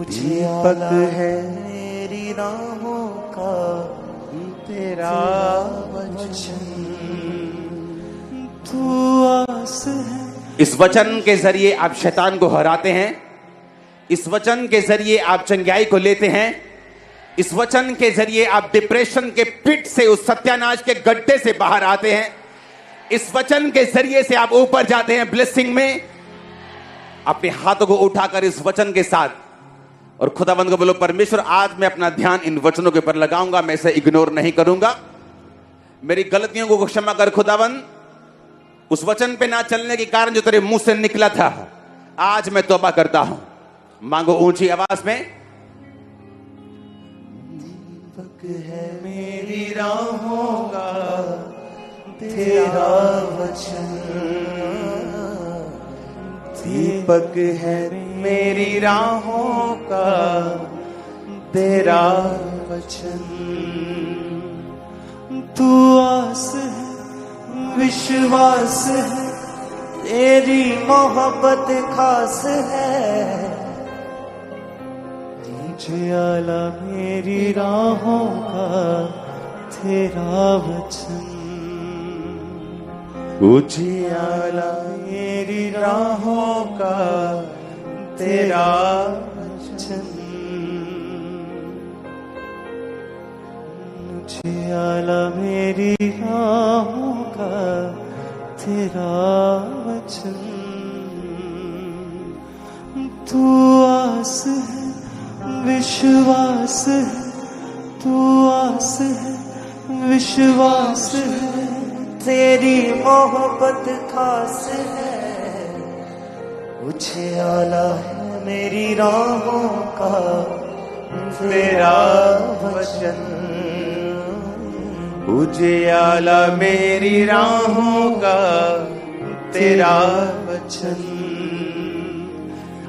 दीपक है मेरी राहों का तेरा वचन, तू आस है। इस वचन के जरिए आप शैतान को हराते हैं, इस वचन के जरिए आप चंगाई को लेते हैं, इस वचन के जरिए आप डिप्रेशन के पिट से, उस सत्यानाश के गड्ढे से बाहर आते हैं, इस वचन के जरिए से आप ऊपर जाते हैं ब्लेसिंग में। अपने हाथों को उठाकर इस वचन के साथ और खुदावंद को बोलो, परमेश्वर आज मैं अपना ध्यान इन वचनों के ऊपर लगाऊंगा, मैं इसे इग्नोर नहीं करूंगा। मेरी गलतियों को क्षमा कर खुदावंद, उस वचन पे ना चलने के कारण जो तेरे मुंह से निकला था, आज मैं तौबा करता हूं। मांगो ऊंची आवाज में। दीपक है मेरी राहों का तेरा वचन, दीपक है मेरी राहों का तेरा वचन, तू आस है विश्वास है, तेरी मोहब्बत खास है। उजियाला मेरी राहों का तेरा वचन, उजियाला मेरी राहों का तेरा वचन, उजियाला मेरी राहों का तेरा वचन, तू आस है विश्वास है, तू आस है विश्वास है, तेरी मोहब्बत खास है। उजियाला है मेरी राहों का तेरा वचन, उजियाला मेरी राहों का तेरा वचन।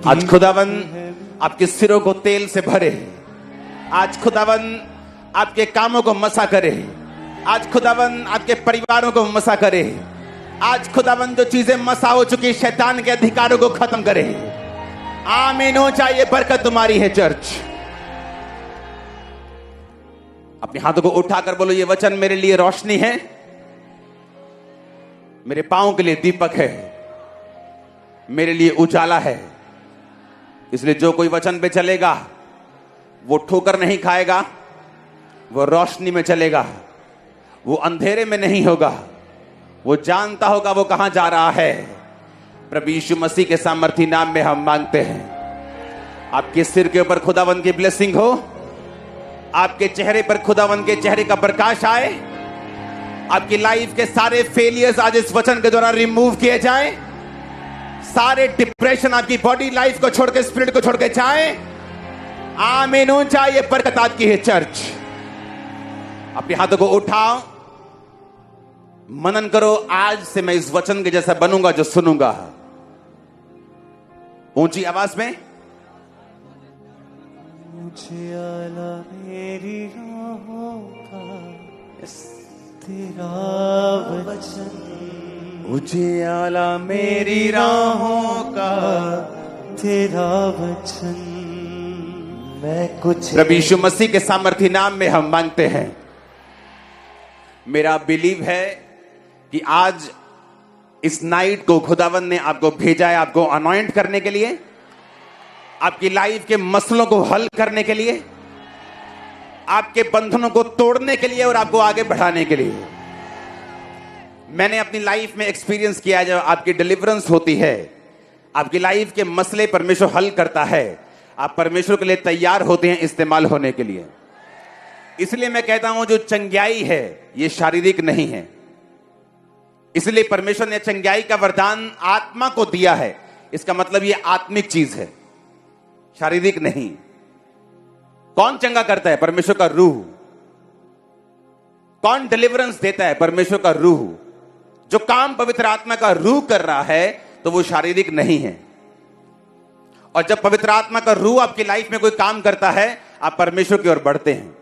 आज खुदावंद आपके सिरों को तेल से भरे, आज खुदावंद आपके कामों को मसा करे, आज खुदावंद आपके परिवारों को मसा करे, आज खुदावंद जो चीजें मसा हो चुकी शैतान के अधिकारों को खत्म करे। आमीन हो जाए, ये बरकत तुम्हारी है चर्च। अपने हाथों को उठाकर बोलो, ये वचन मेरे लिए रोशनी है, मेरे पांव के लिए दीपक है, मेरे लिए उजाला है। इसलिए जो कोई वचन पे चलेगा वो ठोकर नहीं खाएगा, वो रोशनी में चलेगा, वो अंधेरे में नहीं होगा, वो जानता होगा वो कहां जा रहा है। प्रभु यीशु मसीह के सामर्थी नाम में हम मांगते हैं। आपके सिर के ऊपर खुदावंद की ब्लेसिंग हो, आपके चेहरे पर खुदावंद के चेहरे का प्रकाश आए, आपकी लाइफ के सारे फेलियर्स आज इस वचन के द्वारा रिमूव किए जाएं, सारे डिप्रेशन आपकी बॉडी लाइफ को छोड़ के, स्पिरिट को छोड़ के जाए। आमीन हो जाए, ये बरकत आपकी है चर्च। अपने हाथों को उठाओ, मनन करो, आज से मैं इस वचन के जैसा बनूंगा जो सुनूंगा। ऊंची आवाज में, उजियाला मेरी राहों का तेरा वचन, उजियाला मेरी राहों का तेरा वचन। मैं कुछ प्रभु यीशु मसीह के सामर्थी नाम में हम मांगते हैं। मेरा बिलीव है कि आज इस नाइट को खुदावंद ने आपको भेजा है, आपको अनॉइंट करने के लिए, आपकी लाइफ के मसलों को हल करने के लिए, आपके बंधनों को तोड़ने के लिए और आपको आगे बढ़ाने के लिए। मैंने अपनी लाइफ में एक्सपीरियंस किया है, जब आपकी डिलीवरेंस होती है, आपकी लाइफ के मसले परमेश्वर हल करता है, आप परमेश्वर के लिए तैयार होते हैं इस्तेमाल होने के लिए। इसलिए मैं कहता हूं जो चंगाई है ये शारीरिक नहीं है, इसलिए परमेश्वर ने चंगाई का वरदान आत्मा को दिया है। इसका मतलब ये आत्मिक चीज है, शारीरिक नहीं। कौन चंगा करता है? परमेश्वर का रूह। कौन डिलीवरेंस देता है? परमेश्वर का रूह। जो काम पवित्र आत्मा का रूह कर रहा है तो वो शारीरिक नहीं है। और जब पवित्र आत्मा का रूह आपकी लाइफ में कोई काम करता है, आप परमेश्वर की ओर बढ़ते हैं।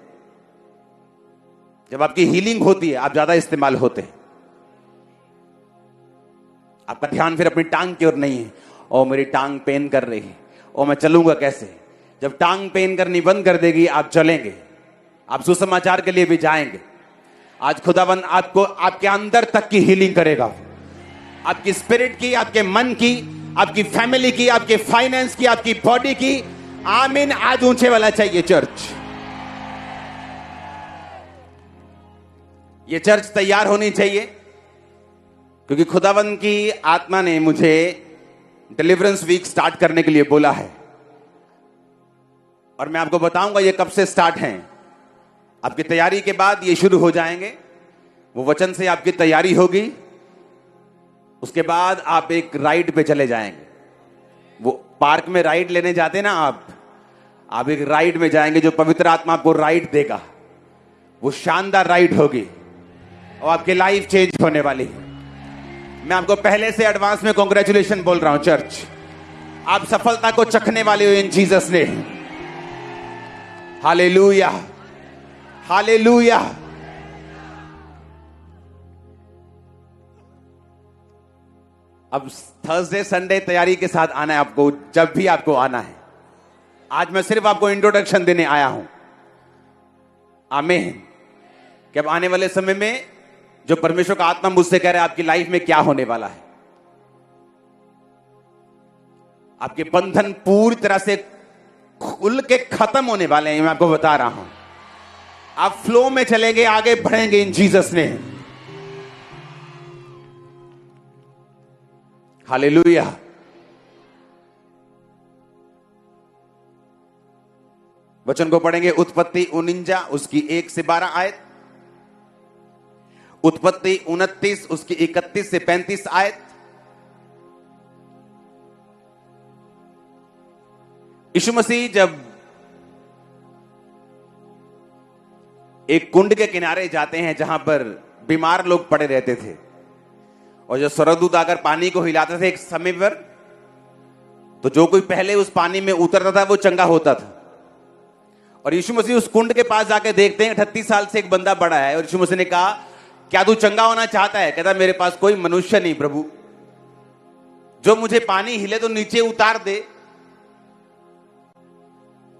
जब आपकी हीलिंग होती है, आप ज्यादा इस्तेमाल होते हैं। आपका ध्यान फिर अपनी टांग की ओर नहीं है, ओ मेरी टांग पेन कर रही है, ओ मैं चलूंगा कैसे। जब टांग पेन करनी बंद कर देगी, आप चलेंगे, आप सुसमाचार के लिए भी जाएंगे। आज खुदाबंद आपको आपके अंदर तक की हीलिंग करेगा, आपकी स्पिरिट की, आपके मन की, आपकी फैमिली की, आपके फाइनेंस की, आपकी बॉडी की। आमीन। आज ऊंचे वाला चाहिए चर्च। ये चर्च तैयार होनी चाहिए, क्योंकि खुदावंद की आत्मा ने मुझे डिलीवरेंस वीक स्टार्ट करने के लिए बोला है। और मैं आपको बताऊंगा ये कब से स्टार्ट हैं। आपकी तैयारी के बाद ये शुरू हो जाएंगे। वो वचन से आपकी तैयारी होगी, उसके बाद आप एक राइड पे चले जाएंगे। वो पार्क में राइड लेने जाते ना आप एक राइड में जाएंगे, जो पवित्र आत्मा आपको राइड देगा। वो शानदार राइड होगी और आपकी लाइफ चेंज होने वाली है। मैं आपको पहले से एडवांस में कांग्रेचुलेशन बोल रहा हूं चर्च। आप सफलता को चखने वाले हो इन जीसस ने। Hallelujah, hallelujah. अब थर्सडे संडे तैयारी के साथ आना है आपको, जब भी आपको आना है। आज मैं सिर्फ आपको इंट्रोडक्शन देने आया हूं। आमीन। कि अब आने वाले समय में जो परमेश्वर का आत्मा मुझसे कह रहा है आपकी लाइफ में क्या होने वाला है। आपके बंधन पूरी तरह से खुल के खत्म होने वाले हैं। मैं आपको बता रहा हूं, आप फ्लो में चलेंगे, आगे बढ़ेंगे इन जीसस ने। हालेलुया। वचन को पढ़ेंगे उत्पत्ति 49 उसकी 1 से 12 आयत, उत्पत्ति 29 उसकी 31 से 35 आयत। यीशु मसीह जब एक कुंड के किनारे जाते हैं जहां पर बीमार लोग पड़े रहते थे, और जब स्वर्गदूत आकर पानी को हिलाते थे एक समय पर, तो जो कोई पहले उस पानी में उतरता था वो चंगा होता था। और यीशु मसीह उस कुंड के पास जाके देखते हैं 38 साल से एक बंदा पड़ा है। और यीशु मसीह ने कहा, क्या तू चंगा होना चाहता है? कहता, मेरे पास कोई मनुष्य नहीं प्रभु, जो मुझे पानी हिले तो नीचे उतार दे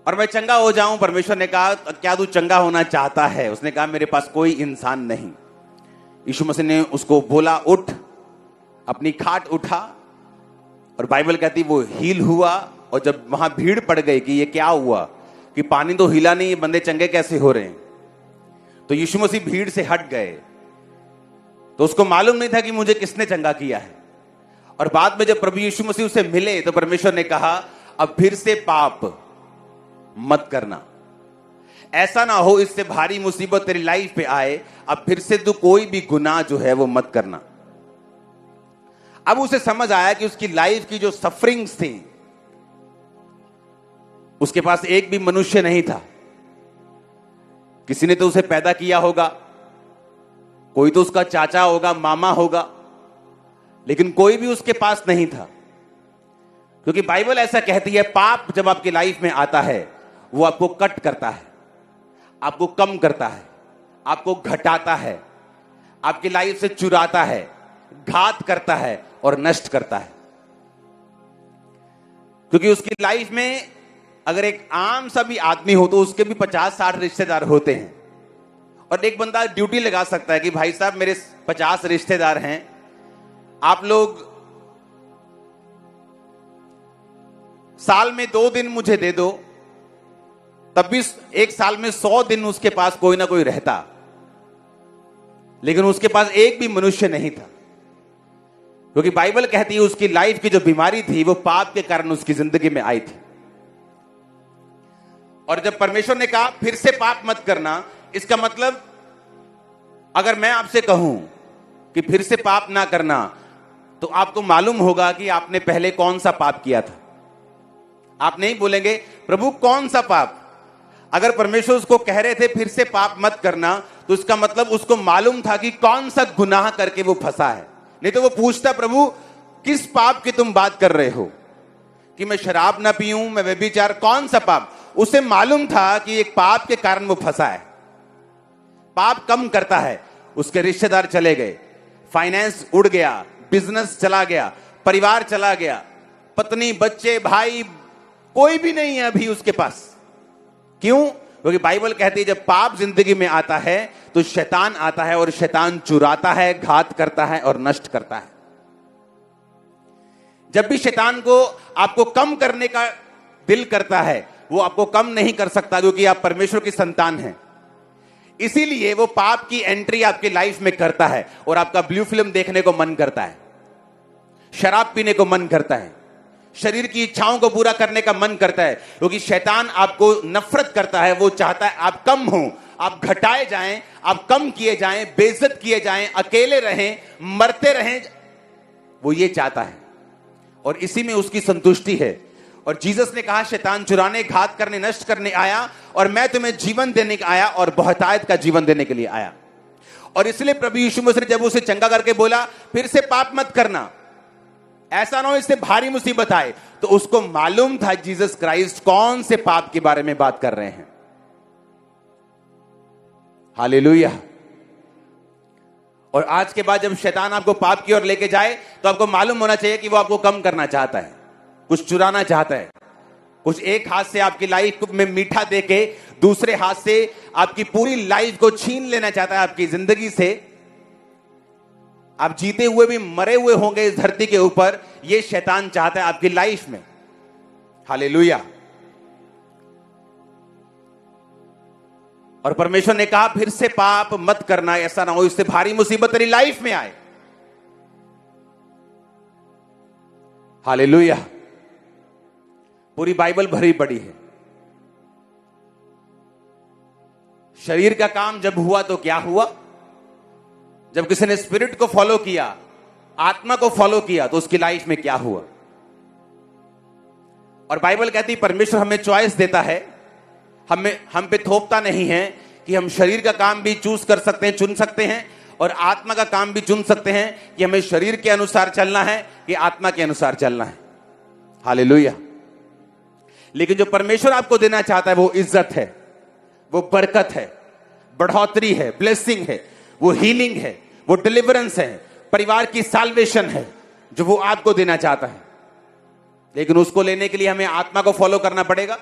और मैं चंगा हो जाऊं। परमेश्वर ने कहा, क्या तू चंगा होना चाहता है? उसने कहा, मेरे पास कोई इंसान नहीं। यीशु मसीह ने उसको बोला, उठ, अपनी खाट उठा। और बाइबल कहती वो हील हुआ। और जब वहां भीड़ पड़ गई कि ये क्या हुआ, कि पानी तो हिला नहीं, ये बंदे चंगे कैसे हो रहे हैं, तो यीशु मसीह भीड़ से हट गए। तो उसको मालूम नहीं था कि मुझे किसने चंगा किया है। और बाद में जब प्रभु यीशु मसीह उसे मिले तो परमेश्वर ने कहा, अब फिर से पाप मत करना। ऐसा ना हो इससे भारी मुसीबत तेरी लाइफ पे आए, अब फिर से तू कोई भी गुनाह जो है वो मत करना। अब उसे समझ आया कि उसकी लाइफ की जो सफरिंग्स थी, उसके पास एक भी मनुष्य नहीं था। किसी ने तो उसे पैदा किया होगा, कोई तो उसका चाचा होगा, मामा होगा, लेकिन कोई भी उसके पास नहीं था। क्योंकि बाइबल ऐसा कहती है, पाप जब आपकी लाइफ में आता है वो आपको कट करता है, आपको कम करता है, आपको घटाता है, आपकी लाइफ से चुराता है, घात करता है और नष्ट करता है। क्योंकि उसकी लाइफ में अगर एक आम सा भी आदमी हो तो उसके भी 50-60 रिश्तेदार होते हैं। और एक बंदा ड्यूटी लगा सकता है कि भाई साहब मेरे 50 रिश्तेदार हैं, आप लोग साल में 2 दिन मुझे दे दो, तब भी एक साल में 100 दिन उसके पास कोई ना कोई रहता। लेकिन उसके पास एक भी मनुष्य नहीं था, क्योंकि बाइबल कहती है उसकी लाइफ की जो बीमारी थी वो पाप के कारण उसकी जिंदगी में आई थी। और जब परमेश्वर ने कहा फिर से पाप मत करना, इसका मतलब अगर मैं आपसे कहूं कि फिर से पाप ना करना, तो आपको मालूम होगा कि आपने पहले कौन सा पाप किया था। आप नहीं बोलेंगे प्रभु कौन सा पाप। अगर परमेश्वर उसको कह रहे थे फिर से पाप मत करना, तो इसका मतलब उसको मालूम था कि कौन सा गुनाह करके वो फंसा है। नहीं तो वो पूछता, प्रभु किस पाप की तुम बात कर रहे हो, कि मैं शराब ना पीऊं, मैं व्यभिचार, कौन सा पाप। उसे मालूम था कि एक पाप के कारण वो फंसा है। पाप कम करता है। उसके रिश्तेदार चले गए, फाइनेंस उड़ गया, बिजनेस चला गया, परिवार चला गया, पत्नी, बच्चे, भाई, कोई भी नहीं है अभी उसके पास। क्यों? क्योंकि बाइबल कहती है जब पाप जिंदगी में आता है तो शैतान आता है और शैतान चुराता है, घात करता है और नष्ट करता है। जब भी शैतान को आपको कम करने का दिल करता है, वो आपको कम नहीं कर सकता, क्योंकि आप परमेश्वर की संतान हैं। इसीलिए वो पाप की एंट्री आपकी लाइफ में करता है और आपका ब्लू फिल्म देखने को मन करता है, शराब पीने को मन करता है, शरीर की इच्छाओं को पूरा करने का मन करता है, क्योंकि शैतान आपको नफरत करता है। वो चाहता है आप कम हो, आप घटाए जाएं, आप कम किए जाएं, बेइज्जत किए जाएं, अकेले रहें, मरते रहें। वो ये चाहता है और इसी में उसकी संतुष्टि है। और जीसस ने कहा शैतान चुराने, घात करने, नष्ट करने आया और मैं तुम्हें जीवन देने का आया और बहुतायत का जीवन देने के लिए आया। और इसलिए प्रभु यीशु मसीह ने जब उसे चंगा करके बोला फिर से पाप मत करना, ऐसा ना हो इससे भारी मुसीबत आए, तो उसको मालूम था जीसस क्राइस्ट कौन से पाप के बारे में बात कर रहे हैं। हालेलुया। और आज के बाद जब शैतान आपको पाप की ओर लेके जाए तो आपको मालूम होना चाहिए कि वो आपको कम करना चाहता है, कुछ चुराना चाहता है, कुछ एक हाथ से आपकी लाइफ में मीठा देके दूसरे हाथ से आपकी पूरी लाइफ को छीन लेना चाहता है आपकी जिंदगी से। आप जीते हुए भी मरे हुए होंगे इस धरती के ऊपर, ये शैतान चाहता है आपकी लाइफ में। हालेलुया। और परमेश्वर ने कहा फिर से पाप मत करना, ऐसा ना हो इससे भारी मुसीबत तेरी लाइफ में आए। हालेलुया। पूरी बाइबल भरी पड़ी है। शरीर का काम जब हुआ तो क्या हुआ? जब किसी ने स्पिरिट को फॉलो किया, आत्मा को फॉलो किया, तो उसकी लाइफ में क्या हुआ? और बाइबल कहती है परमेश्वर हमें चॉइस देता है, हम पे थोपता नहीं है कि हम शरीर का काम भी चूज कर सकते हैं, चुन सकते हैं, और आत्मा का काम भी चुन सकते हैं कि हमें शरीर के अनुसार चलना है कि आत्मा के अनुसार चलना है। हालेलुया। लेकिन जो परमेश्वर आपको देना चाहता है वो इज्जत है, वो बरकत है, बढ़ोतरी है, ब्लेसिंग है, वो हीलिंग है, वो डिलीवरेंस है, परिवार की साल्वेशन है, जो वो आपको देना चाहता है। लेकिन उसको लेने के लिए हमें आत्मा को फॉलो करना पड़ेगा।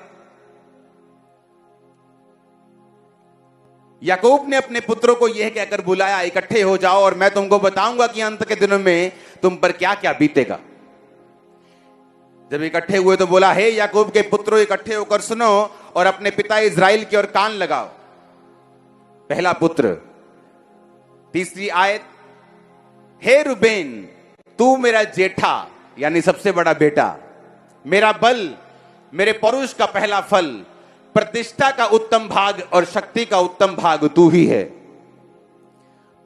याकूब ने अपने पुत्रों को यह कहकर बुलाया इकट्ठे हो जाओ और मैं तुमको बताऊंगा कि अंत के दिनों में तुम पर क्या क्या बीतेगा। जब इकट्ठे हुए तो बोला हे याकूब के पुत्रों इकट्ठे होकर सुनो और अपने पिता इज़राइल की ओर कान लगाओ। पहला पुत्र। तीसरी आयत, हे रुबेन तू मेरा जेठा यानी सबसे बड़ा बेटा, मेरा बल, मेरे परुष का पहला फल, प्रतिष्ठा का उत्तम भाग और शक्ति का उत्तम भाग तू ही है।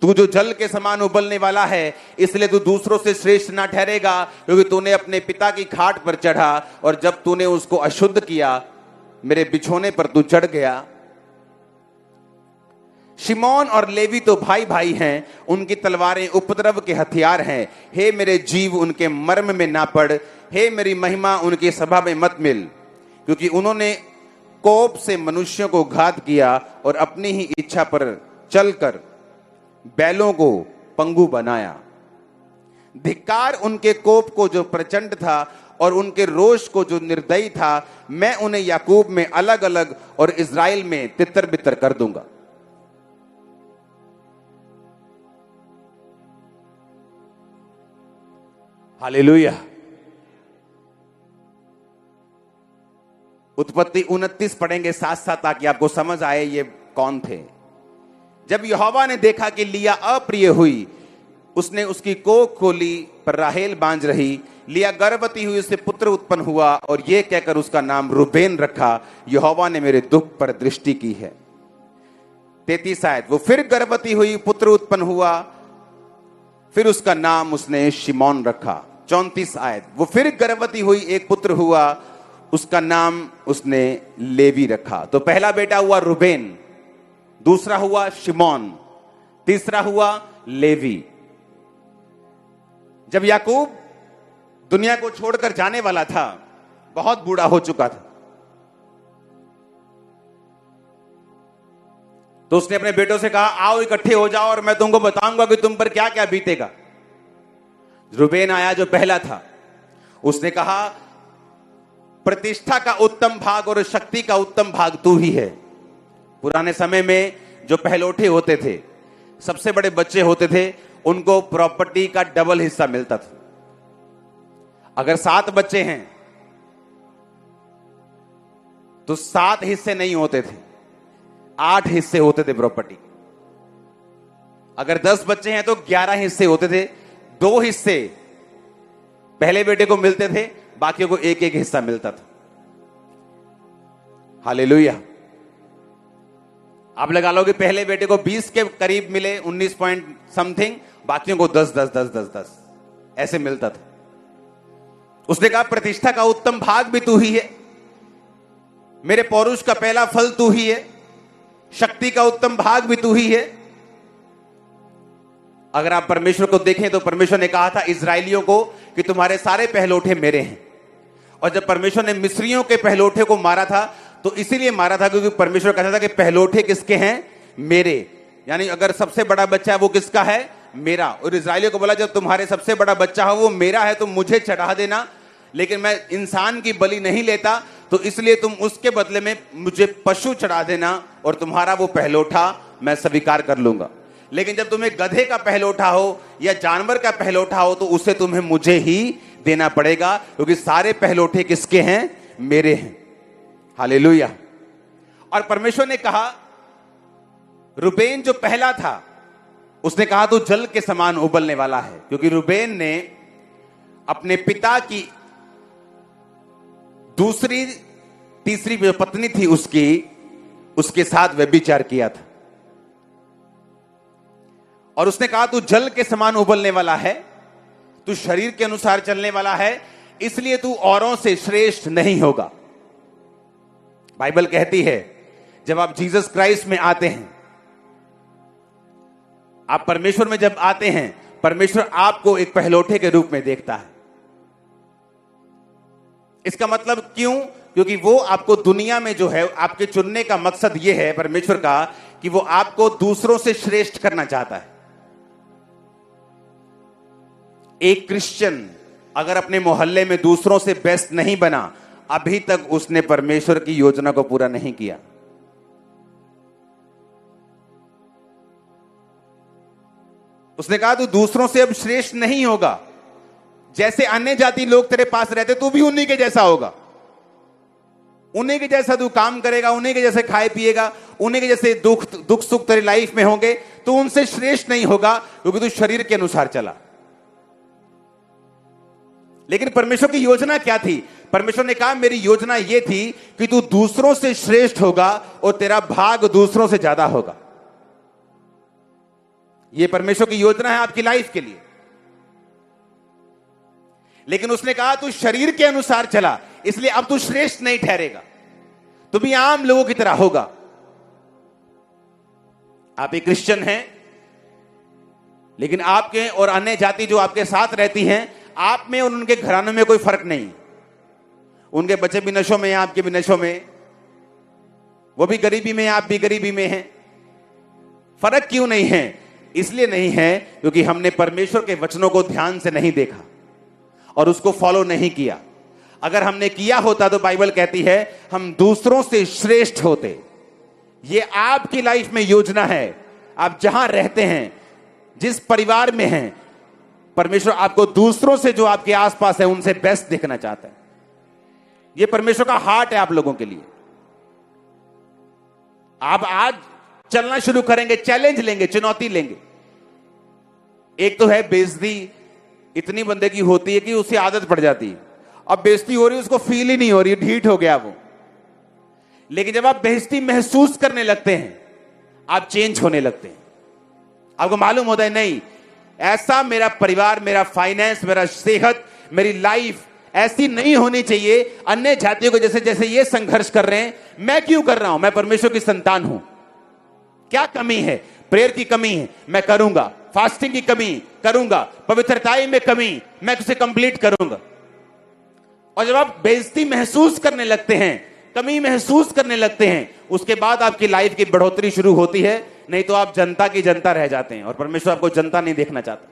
तू जो जल के समान उबलने वाला है, इसलिए तू दूसरों से श्रेष्ठ ना ठहरेगा, क्योंकि तूने अपने पिता की खाट पर चढ़ा और जब तूने उसको अशुद्ध किया मेरे बिछोने पर तू चढ़ गया। शिमोन और लेवी तो भाई भाई हैं, उनकी तलवारें उपद्रव के हथियार हैं। हे मेरे जीव उनके मर्म में ना पड़, हे मेरी महिमा उनकी सभा में मत मिल, क्योंकि उन्होंने कोप से मनुष्यों को घात किया और अपनी ही इच्छा पर चलकर बैलों को पंगु बनाया। धिक्कार उनके कोप को जो प्रचंड था और उनके रोष को जो निर्दयी था। मैं उन्हें याकूब में अलग अलग और इज़राइल में तितर बितर कर दूंगा। हालेलुया। उत्पत्ति 29 पढ़ेंगे साथ साथ ताकि आपको समझ आए ये कौन थे। जब यहोवा ने देखा कि लिया अप्रिय हुई, उसने उसकी कोख खोली पर राहेल बांझ रही। लिया गर्भवती हुई, उससे पुत्र उत्पन्न हुआ और यह कहकर उसका नाम रूबेन रखा, यहोवा ने मेरे दुख पर दृष्टि की है। 33 आयत, वो फिर गर्भवती हुई, पुत्र उत्पन्न हुआ, फिर उसका नाम उसने शिमोन रखा। 34 आयत, वो फिर गर्भवती हुई, एक पुत्र हुआ, उसका नाम उसने लेवी रखा। तो पहला बेटा हुआ रूबेन, दूसरा हुआ शिमोन, तीसरा हुआ लेवी। जब याकूब दुनिया को छोड़कर जाने वाला था, बहुत बूढ़ा हो चुका था, तो उसने अपने बेटों से कहा आओ इकट्ठे हो जाओ और मैं तुमको बताऊंगा कि तुम पर क्या क्या बीतेगा। रूबेन आया जो पहला था, उसने कहा प्रतिष्ठा का उत्तम भाग और शक्ति का उत्तम भाग तू ही है। पुराने समय में जो पहलौठे होते थे, सबसे बड़े बच्चे होते थे, उनको प्रॉपर्टी का डबल हिस्सा मिलता था। अगर 7 बच्चे हैं तो 7 हिस्से नहीं होते थे, 8 हिस्से होते थे प्रॉपर्टी। अगर 10 बच्चे हैं तो 11 हिस्से होते थे। 2 हिस्से पहले बेटे को मिलते थे, बाकियों को एक एक हिस्सा मिलता था। हालेलुया। आप लगा लो कि पहले बेटे को 20 के करीब मिले, 19 पॉइंट समथिंग, बाकियों को 10 10 10 10 10 ऐसे मिलता था। उसने कहा प्रतिष्ठा का उत्तम भाग भी तू ही है, मेरे पौरुष का पहला फल तू ही है, शक्ति का उत्तम भाग भी तू ही है। अगर आप परमेश्वर को देखें तो परमेश्वर ने कहा था इजरायलियों को कि तुम्हारे सारे पहलौठे मेरे हैं। और जब परमेश्वर ने मिस्रियों के पहलौठे को मारा था तो इसीलिए मारा था क्योंकि परमेश्वर कहता था कि पहलौठे किसके हैं? मेरे। यानी अगर सबसे बड़ा बच्चा है वो किसका है? मेरा। और इजरायलियों को बोला जब तुम्हारे सबसे बड़ा बच्चा हो वो मेरा है तो मुझे चढ़ा देना, लेकिन मैं इंसान की बलि नहीं लेता, तो इसलिए तुम उसके बदले में मुझे पशु चढ़ा देना और तुम्हारा वो पहलौठा मैं स्वीकार कर लूंगा। लेकिन जब तुम्हें गधे का पहलौठा हो या जानवर का पहलौठा हो तो उसे तुम्हें मुझे ही देना पड़ेगा, क्योंकि सारे पहलौठे किसके हैं? मेरे हैं। हालेलुया। और परमेश्वर ने कहा, रुबेन जो पहला था उसने कहा तू जल के समान उबलने वाला है, क्योंकि रुबेन ने अपने पिता की दूसरी तीसरी जो पत्नी थी उसके साथ व्यभिचार किया था। और उसने कहा तू जल के समान उबलने वाला है, तू शरीर के अनुसार चलने वाला है, इसलिए तू औरों से श्रेष्ठ नहीं होगा। बाइबल कहती है जब आप जीसस क्राइस्ट में आते हैं, आप परमेश्वर में जब आते हैं, परमेश्वर आपको एक पहलौठे के रूप में देखता है। इसका मतलब क्यों? क्योंकि वो आपको दुनिया में जो है, आपके चुनने का मकसद ये है परमेश्वर का कि वो आपको दूसरों से श्रेष्ठ करना चाहता है। एक क्रिश्चियन अगर अपने मोहल्ले में दूसरों से बेस्ट नहीं बना, अभी तक उसने परमेश्वर की योजना को पूरा नहीं किया। उसने कहा तू दूसरों से अब श्रेष्ठ नहीं होगा। जैसे अन्य जाति लोग तेरे पास रहते तू भी उन्हीं के जैसा होगा, उन्हीं के जैसा तू काम करेगा, उन्हीं के जैसे खाए पिएगा, उन्हीं के जैसे दुख सुख तेरी लाइफ में होंगे। तू उनसे श्रेष्ठ नहीं होगा क्योंकि तू शरीर के अनुसार चला। लेकिन परमेश्वर की योजना क्या थी? परमेश्वर ने कहा मेरी योजना यह थी कि तू दूसरों से श्रेष्ठ होगा और तेरा भाग दूसरों से ज्यादा होगा। यह परमेश्वर की योजना है आपकी लाइफ के लिए। लेकिन उसने कहा तू शरीर के अनुसार चला, इसलिए अब तू श्रेष्ठ नहीं ठहरेगा, तू भी आम लोगों की तरह होगा। आप एक क्रिश्चियन हैं, लेकिन आपके और अन्य जाति जो आपके साथ रहती हैं, आप में और उनके घरानों में कोई फर्क नहीं। उनके बच्चे भी नशों में हैं, आपके भी नशों में, वो भी गरीबी में, आप भी गरीबी में हैं। फर्क क्यों नहीं है? इसलिए नहीं है क्योंकि हमने परमेश्वर के वचनों को ध्यान से नहीं देखा और उसको फॉलो नहीं किया। अगर हमने किया होता तो बाइबल कहती है हम दूसरों से श्रेष्ठ होते। ये आपकी लाइफ में योजना है। आप जहां रहते हैं, जिस परिवार में हैं, परमेश्वर आपको दूसरों से जो आपके आसपास है उनसे बेस्ट देखना चाहता है। यह परमेश्वर का हार्ट है आप लोगों के लिए। आप आज चलना शुरू करेंगे, चैलेंज लेंगे, चुनौती लेंगे। एक तो है बेइज्जती, इतनी बंदे की होती है कि उसे आदत पड़ जाती है। अब बेइज्जती हो रही है, उसको फील ही नहीं हो रही, ढीठ हो गया वो। लेकिन जब आप बेइज्जती महसूस करने लगते हैं, आप चेंज होने लगते हैं। आपको मालूम होता है नहीं, ऐसा मेरा परिवार, मेरा फाइनेंस, मेरा सेहत, मेरी लाइफ ऐसी नहीं होनी चाहिए अन्य जातियों को जैसे जैसे ये संघर्ष कर रहे हैं, मैं क्यों कर रहा हूं? मैं परमेश्वर की संतान हूं। क्या कमी है? प्रेयर की कमी है, मैं करूंगा। फास्टिंग की कमी करूंगा, पवित्रताई में कमी, मैं उसे कंप्लीट करूंगा। और जब आप बेइज्जती महसूस करने लगते हैं, कमी महसूस करने लगते हैं, उसके बाद आपकी लाइफ की बढ़ोतरी शुरू होती है। नहीं तो आप जनता की जनता रह जाते हैं और परमेश्वर आपको जनता नहीं देखना चाहता।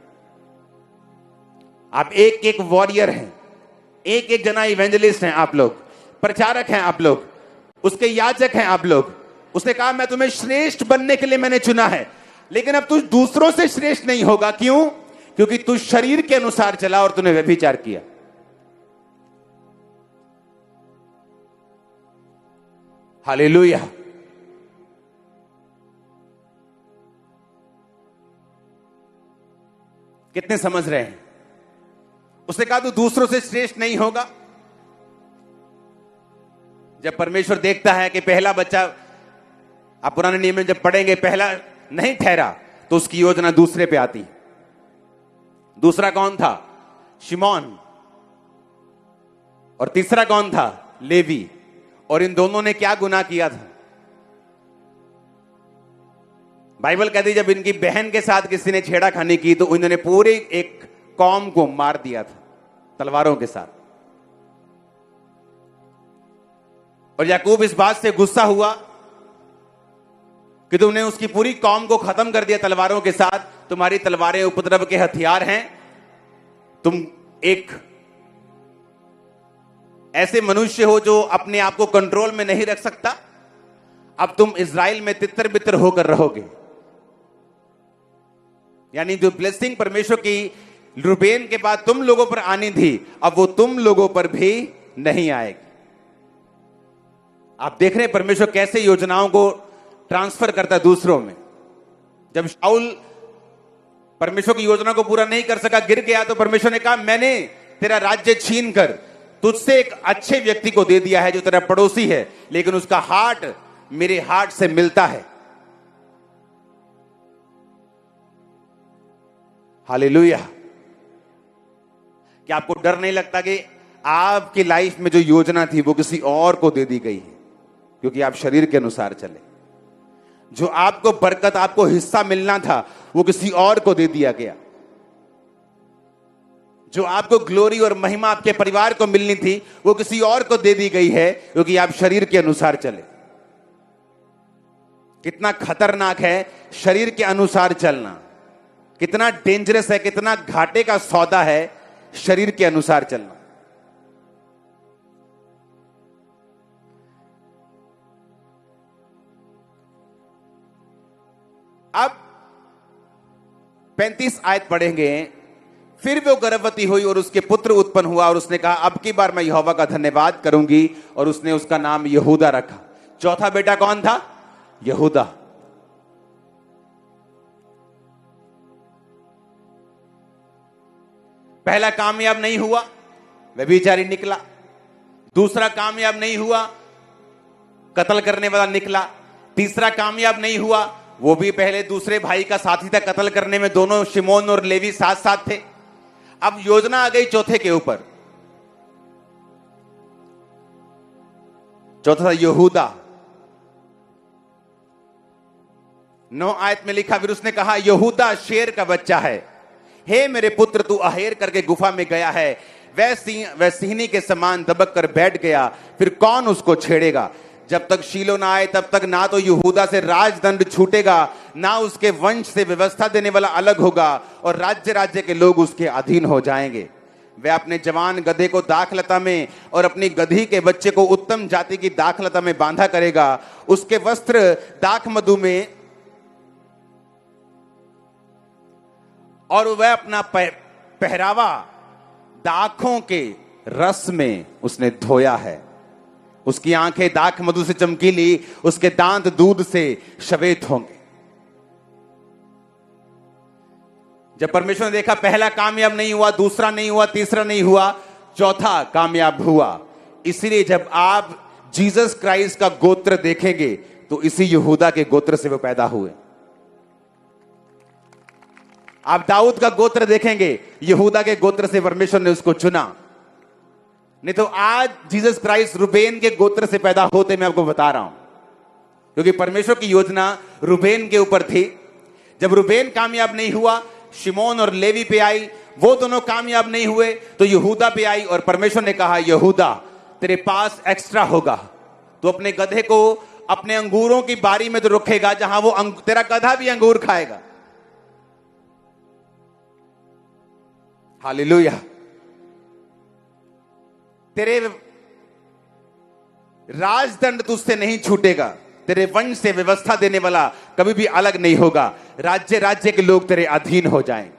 आप एक एक वॉरियर हैं, एक एक जना इवेंजलिस्ट हैं आप लोग, प्रचारक हैं आप लोग, उसके याजक हैं आप लोग। उसने कहा मैं तुम्हें श्रेष्ठ बनने के लिए मैंने चुना है, लेकिन अब तू दूसरों से श्रेष्ठ नहीं होगा। क्यों? क्योंकि तू शरीर के अनुसार चला और तूने व्यभिचार किया। हालेलुया। कितने समझ रहे हैं? उसने कहा तू दूसरों से श्रेष्ठ नहीं होगा। जब परमेश्वर देखता है कि पहला बच्चा, आप पुराने नियम में जब पढ़ेंगे, पहला नहीं ठहरा, तो उसकी योजना दूसरे पे आती। दूसरा कौन था? शिमोन। और तीसरा कौन था? लेवी। और इन दोनों ने क्या गुनाह किया था? बाइबल कहती जब इनकी बहन के साथ किसी ने छेड़ाखानी की तो इन्होंने पूरे एक कौम को मार दिया था तलवारों के साथ। और याकूब इस बात से गुस्सा हुआ कि तुमने उसकी पूरी कौम को खत्म कर दिया तलवारों के साथ। तुम्हारी तलवारें उपद्रव के हथियार हैं। तुम एक ऐसे मनुष्य हो जो अपने आप को कंट्रोल में नहीं रख सकता। अब तुम इज़राइल में तितर बितर होकर रहोगे। यानी जो ब्लेसिंग परमेश्वर की रूबेन के बाद तुम लोगों पर आनी थी, अब वो तुम लोगों पर भी नहीं आएगी। आप देख रहे हैं परमेश्वर कैसे योजनाओं को ट्रांसफर करता है दूसरों में। जब शाऊल परमेश्वर की योजना को पूरा नहीं कर सका, गिर गया, तो परमेश्वर ने कहा मैंने तेरा राज्य छीन कर तुझसे एक अच्छे व्यक्ति को दे दिया है जो तेरा पड़ोसी है, लेकिन उसका हार्ट मेरे हार्ट से मिलता है। हालेलुया। क्या आपको डर नहीं लगता कि आपकी लाइफ में जो योजना थी वो किसी और को दे दी गई है, क्योंकि आप शरीर के अनुसार चले? जो आपको बरकत, आपको हिस्सा मिलना था, वो किसी और को दे दिया गया। जो आपको ग्लोरी और महिमा आपके परिवार को मिलनी थी, वो किसी और को दे दी गई है, क्योंकि आप शरीर के अनुसार चले। कितना खतरनाक है शरीर के अनुसार चलना, कितना डेंजरस है, कितना घाटे का सौदा है शरीर के अनुसार चलना। अब 35 आयत पढ़ेंगे। फिर वो गर्भवती हुई और उसके पुत्र उत्पन्न हुआ और उसने कहा अब की बार मैं यहोवा का धन्यवाद करूंगी, और उसने उसका नाम यहूदा रखा। चौथा बेटा कौन था? यहूदा। पहला कामयाब नहीं हुआ, व्यभिचारी निकला। दूसरा कामयाब नहीं हुआ, कत्ल करने वाला निकला। तीसरा कामयाब नहीं हुआ, वो भी पहले दूसरे भाई का साथी था कत्ल करने में। दोनों शिमोन और लेवी साथ साथ थे। अब योजना आ गई चौथे के ऊपर। चौथा था यहूदा। 9 आयत में लिखा, फिर उसने कहा यहूदा शेर का बच्चा है। हे मेरे पुत्र, तू अहेर करके गुफा में गया है, वह सिंहनी के समान दबक कर बैठ गया, फिर कौन उसको छेड़ेगा? जब तक शीलो ना आए तब तक ना तो यहूदा से राजदंड छूटेगा, ना उसके वंश से व्यवस्था देने वाला अलग होगा, और राज्य राज्य के लोग उसके अधीन हो जाएंगे। वह अपने जवान गधे को दाखलता में और अपनी गधी के बच्चे को उत्तम जाति की दाखलता में बांधा करेगा। उसके वस्त्र दाख मधु में और वह अपना पहरावा दाखों के रस में उसने धोया है। उसकी आंखें दाख मधु से चमकीली, उसके दांत दूध से श्वेत होंगे। जब परमेश्वर ने देखा पहला कामयाब नहीं हुआ, दूसरा नहीं हुआ, तीसरा नहीं हुआ, चौथा कामयाब हुआ। इसीलिए जब आप जीसस क्राइस्ट का गोत्र देखेंगे तो इसी यहूदा के गोत्र से वो पैदा हुए। आप दाऊद का गोत्र देखेंगे, यहूदा के गोत्र से परमेश्वर ने उसको चुना। नहीं तो आज जीसस क्राइस्ट रूबेन के गोत्र से पैदा होते, मैं आपको बता रहा हूं, क्योंकि परमेश्वर की योजना रूबेन के ऊपर थी। जब रूबेन कामयाब नहीं हुआ, शिमोन और लेवी पे आई। वो दोनों कामयाब नहीं हुए तो यहूदा पे आई, और परमेश्वर ने कहा यहूदा तेरे पास एक्स्ट्रा होगा, तो अपने गधे को अपने अंगूरों की बारी में तो रखेगा जहां वो तेरा गधा भी अंगूर खाएगा। हालेलुया। तेरे राजदंड तुझसे नहीं छूटेगा, तेरे वंश से व्यवस्था देने वाला कभी भी अलग नहीं होगा, राज्य राज्य के लोग तेरे अधीन हो जाएं।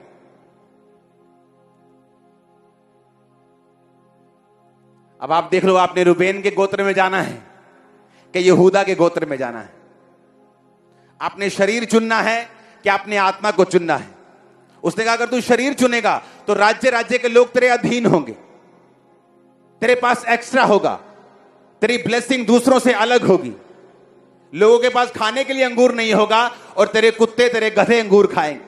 अब आप देख लो, आपने रूबेन के गोत्र में जाना है कि यहूदा के गोत्र में जाना है? आपने शरीर चुनना है कि आपने आत्मा को चुनना है? उसने कहा अगर तू शरीर चुनेगा तो राज्य राज्य के लोग तेरे अधीन होंगे, तेरे पास एक्स्ट्रा होगा, तेरी ब्लेसिंग दूसरों से अलग होगी, लोगों के पास खाने के लिए अंगूर नहीं होगा और तेरे कुत्ते तेरे गधे अंगूर खाएंगे।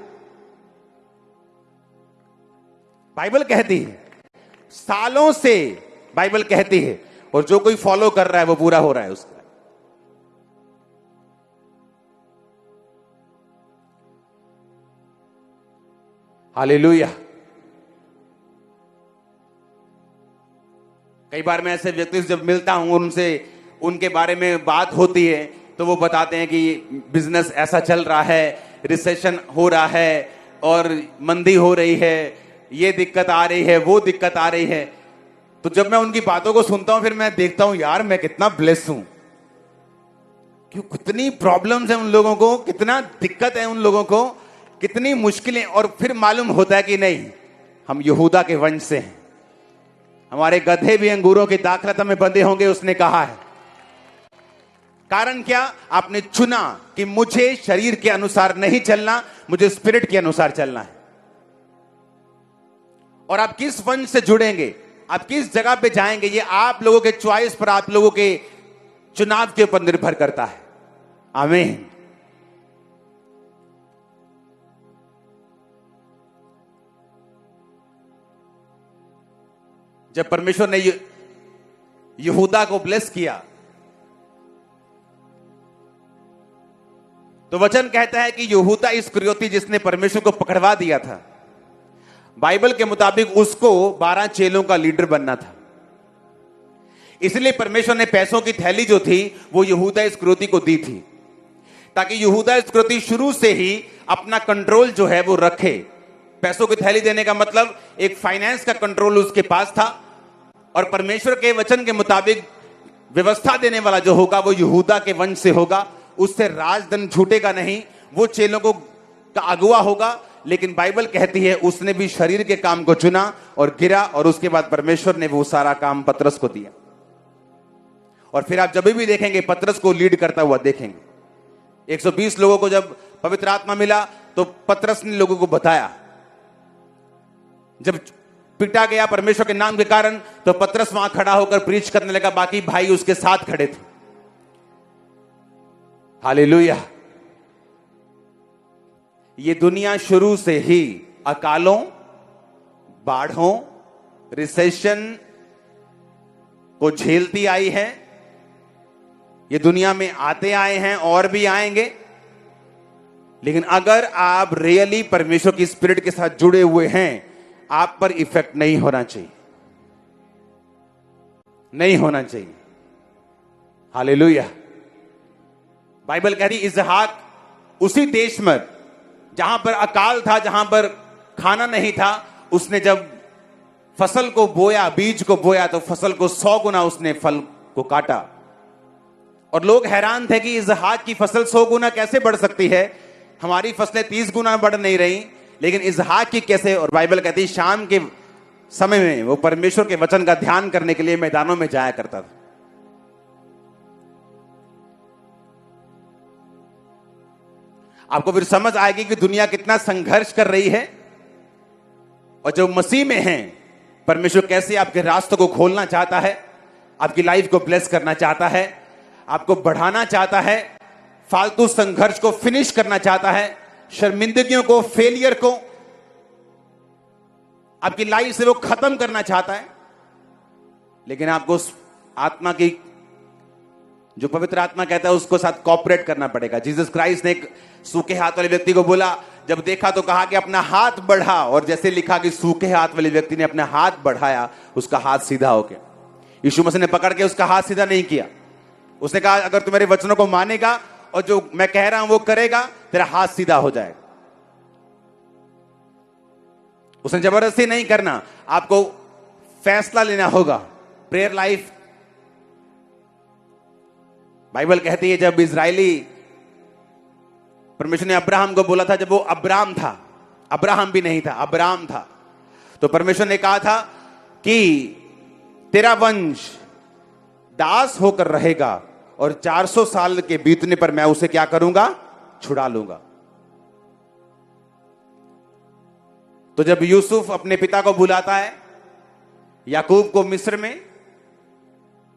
बाइबल कहती है, सालों से बाइबल कहती है, और जो कोई फॉलो कर रहा है वो पूरा हो रहा है उसका। हालेलुया। कई बार मैं ऐसे व्यक्ति से जब मिलता हूं, उनसे उनके बारे में बात होती है तो वो बताते हैं कि बिजनेस ऐसा चल रहा है, रिसेशन हो रहा है और मंदी हो रही है, ये दिक्कत आ रही है, वो दिक्कत आ रही है। तो जब मैं उनकी बातों को सुनता हूं फिर मैं देखता हूं यार मैं कितना ब्लेस हूं, क्यों कितनी प्रॉब्लम्स है उन लोगों को, कितना दिक्कत है उन लोगों को, कितनी मुश्किलें। और फिर मालूम होता है कि नहीं, हम यहूदा के वंश से हैं, हमारे गधे भी अंगूरों की दाखलत में बंधे होंगे, उसने कहा है। कारण क्या? आपने चुना कि मुझे शरीर के अनुसार नहीं चलना, मुझे स्पिरिट के अनुसार चलना है। और आप किस वंश से जुड़ेंगे, आप किस जगह पे जाएंगे, ये आप लोगों के चॉइस पर, आप लोगों के चुनाव के ऊपर निर्भर करता है। आमीन। जब परमेश्वर ने यहूदा को ब्लेस किया तो वचन कहता है कि यहूदा इस्करियोती जिसने परमेश्वर को पकड़वा दिया था, बाइबल के मुताबिक उसको 12 चेलों का लीडर बनना था। इसलिए परमेश्वर ने पैसों की थैली जो थी वो यहूदा इस्करियोती को दी थी, ताकि यहूदा इस्करियोती शुरू से ही अपना कंट्रोल जो है वो रखे। पैसों की थैली देने का मतलब एक फाइनेंस का कंट्रोल उसके पास था, और परमेश्वर के वचन के मुताबिक व्यवस्था देने वाला जो होगा वो यहूदा के वंश से होगा, उससे राजधन छूटेगा नहीं, वो चेलों को का अगुवा होगा। लेकिन बाइबल कहती है उसने भी शरीर के काम को चुना और गिरा, और उसके बाद परमेश्वर ने वो सारा काम पतरस को दिया। और फिर आप जब भी देखेंगे पतरस को लीड करता हुआ देखेंगे। 120 लोगों को जब पवित्र आत्मा मिला तो पतरस ने लोगों को बताया। जब पिटा गया परमेश्वर के नाम के कारण तो पतरस वहां खड़ा होकर प्रीच करने लगा, बाकी भाई उसके साथ खड़े थे। हालेलुया। ये दुनिया शुरू से ही अकालों, बाढ़ों, रिसेशन को झेलती आई है। ये दुनिया में आते आए हैं और भी आएंगे, लेकिन अगर आप रियली परमेश्वर की स्पिरिट के साथ जुड़े हुए हैं, आप पर इफेक्ट नहीं होना चाहिए, नहीं होना चाहिए। हालेलुया। बाइबल कह रही इसहाक उसी देश में जहां पर अकाल था, जहां पर खाना नहीं था, उसने जब फसल को बोया, बीज को बोया, तो फसल को 100 गुना उसने फल को काटा। और लोग हैरान थे कि इसहाक की फसल 100 गुना कैसे बढ़ सकती है, हमारी फसलें 30 गुना बढ़ नहीं रही, लेकिन इसहाक की कैसे। और बाइबल कहती है शाम के समय में वो परमेश्वर के वचन का ध्यान करने के लिए मैदानों में जाया करता था। आपको फिर समझ आएगी कि दुनिया कितना संघर्ष कर रही है, और जो मसीह में हैं, परमेश्वर कैसे आपके रास्तों को खोलना चाहता है, आपकी लाइफ को ब्लेस करना चाहता है, आपको बढ़ाना चाहता है, फालतू संघर्ष को फिनिश करना चाहता है, शर्मिंदगियों को, फेलियर को आपकी लाइफ से वो खत्म करना चाहता है। लेकिन आपको आत्मा की, जो पवित्र आत्मा कहता है, उसको साथ कॉपरेट करना पड़ेगा। जीसस क्राइस्ट ने एक सूखे हाथ वाले व्यक्ति को बोला, जब देखा तो कहा कि अपना हाथ बढ़ा, और जैसे लिखा कि सूखे हाथ वाले व्यक्ति ने अपना हाथ बढ़ाया, उसका हाथ सीधा हो गया। यीशु मसीह ने पकड़ के उसका हाथ सीधा नहीं किया, उसने कहा अगर तू मेरे वचनों को मानेगा और जो मैं कह रहा हूं वो करेगा, तेरा हाथ सीधा हो जाएगा। उसने जबरदस्ती नहीं करना, आपको फैसला लेना होगा। प्रेयर लाइफ बाइबल कहती है जब इजरायली, परमेश्वर ने अब्राहम को बोला था, जब वो अब्राम था, अब्राहम भी नहीं था, अब्राम था, तो परमेश्वर ने कहा था कि तेरा वंश दास होकर रहेगा और 400 साल के बीतने पर मैं उसे क्या करूंगा, छुड़ा लूंगा। तो जब यूसुफ अपने पिता को बुलाता है, याकूब को मिस्र में,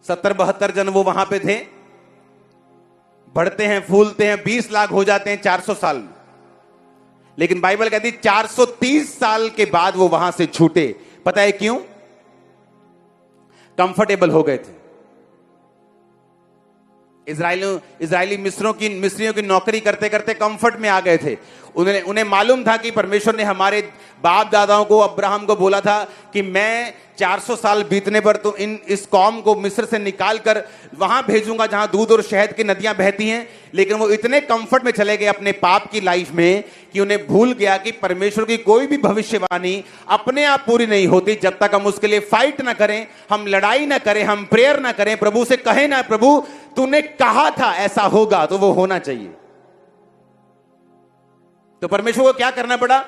70-72 जन वो वहां पे थे, बढ़ते हैं फूलते हैं, 20 लाख हो जाते हैं 400 साल में। लेकिन बाइबल कहती 430 साल के बाद वो वहां से छूटे। पता है क्यों? कंफर्टेबल हो गए थे। इजरायली मिस्रियों की नौकरी करते करते कंफर्ट में आ गए थे। उन्हें मालूम था कि परमेश्वर ने हमारे बाप दादाओं को, अब्राहम को बोला था कि मैं 400 साल बीतने पर तो इस कौम को मिस्र से निकाल कर वहां भेजूंगा जहां दूध और शहद की नदियां बहती हैं। लेकिन वो इतने कंफर्ट में चले गए अपने पाप की लाइफ में कि उन्हें भूल गया कि परमेश्वर की कोई भी भविष्यवाणी अपने आप पूरी नहीं होती जब तक हम उसके लिए फाइट ना करें, हम लड़ाई ना करें, हम प्रेयर ना करें, प्रभु से कहें ना, प्रभु तूने कहा था ऐसा होगा तो वो होना चाहिए। तो परमेश्वर को क्या करना पड़ा?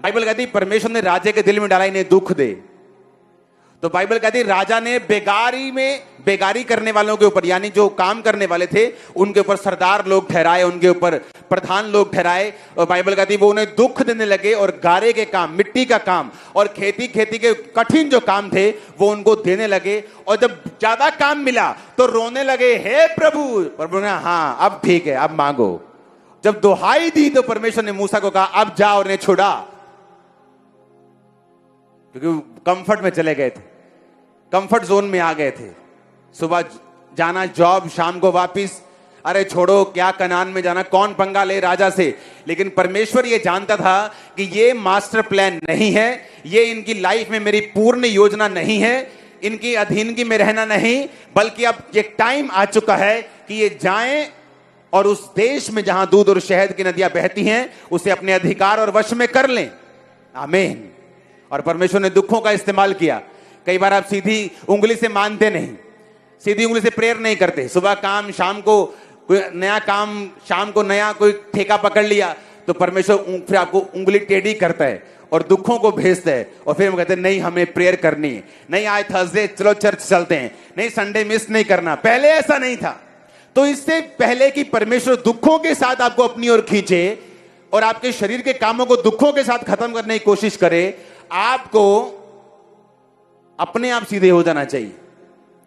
बाइबल कहती परमेश्वर ने राजे के दिल में डाला इन्हें दुख दे। तो बाइबल कहती राजा ने बेगारी करने वालों के ऊपर, यानी जो काम करने वाले थे उनके ऊपर सरदार लोग ठहराए, उनके ऊपर प्रधान लोग ठहराए। और बाइबल कहती वो उन्हें दुख देने लगे और गारे के काम, मिट्टी का काम और खेती के कठिन जो काम थे वो उनको देने लगे। और जब ज्यादा काम मिला तो रोने लगे, हे प्रभु। प्रभु ने हाँ अब ठीक है, अब मांगो। जब दुहाई दी तो परमेश्वर ने मूसा को कहा अब जा और इन्हें छुड़ा, क्योंकि कंफर्ट में चले गए थे, कंफर्ट जोन में आ गए थे। सुबह जाना जॉब, शाम को वापिस, अरे छोड़ो क्या कनान में जाना, कौन पंगा ले राजा से। लेकिन परमेश्वर ये जानता था कि ये मास्टर प्लान नहीं है, ये इनकी लाइफ में मेरी पूर्ण योजना नहीं है, इनकी अधीनगी में रहना नहीं, बल्कि अब एक टाइम आ चुका है कि ये जाएं और उस देश में जहां दूध और शहद की नदियां बहती हैं उसे अपने अधिकार और वश में कर लें। आमीन। और परमेश्वर ने दुखों का इस्तेमाल किया। कई बार आप सीधी उंगली से मानते नहीं, सीधी उंगली से प्रेयर नहीं करते। सुबह काम, शाम को कोई नया काम, शाम को नया कोई ठेका पकड़ लिया तो परमेश्वर फिर आपको उंगली टेढ़ी करता है और दुखों को भेजता है। और फिर हम कहते हैं नहीं हमें प्रेयर करनी है, नहीं आज थर्सडे चलो चर्च चलते हैं, नहीं संडे मिस नहीं करना। पहले ऐसा नहीं था। तो इससे पहले कि परमेश्वर दुखों के साथ आपको अपनी ओर खींचे और आपके शरीर के कामों को दुखों के साथ खत्म करने की कोशिश करे, आपको अपने आप सीधे हो जाना चाहिए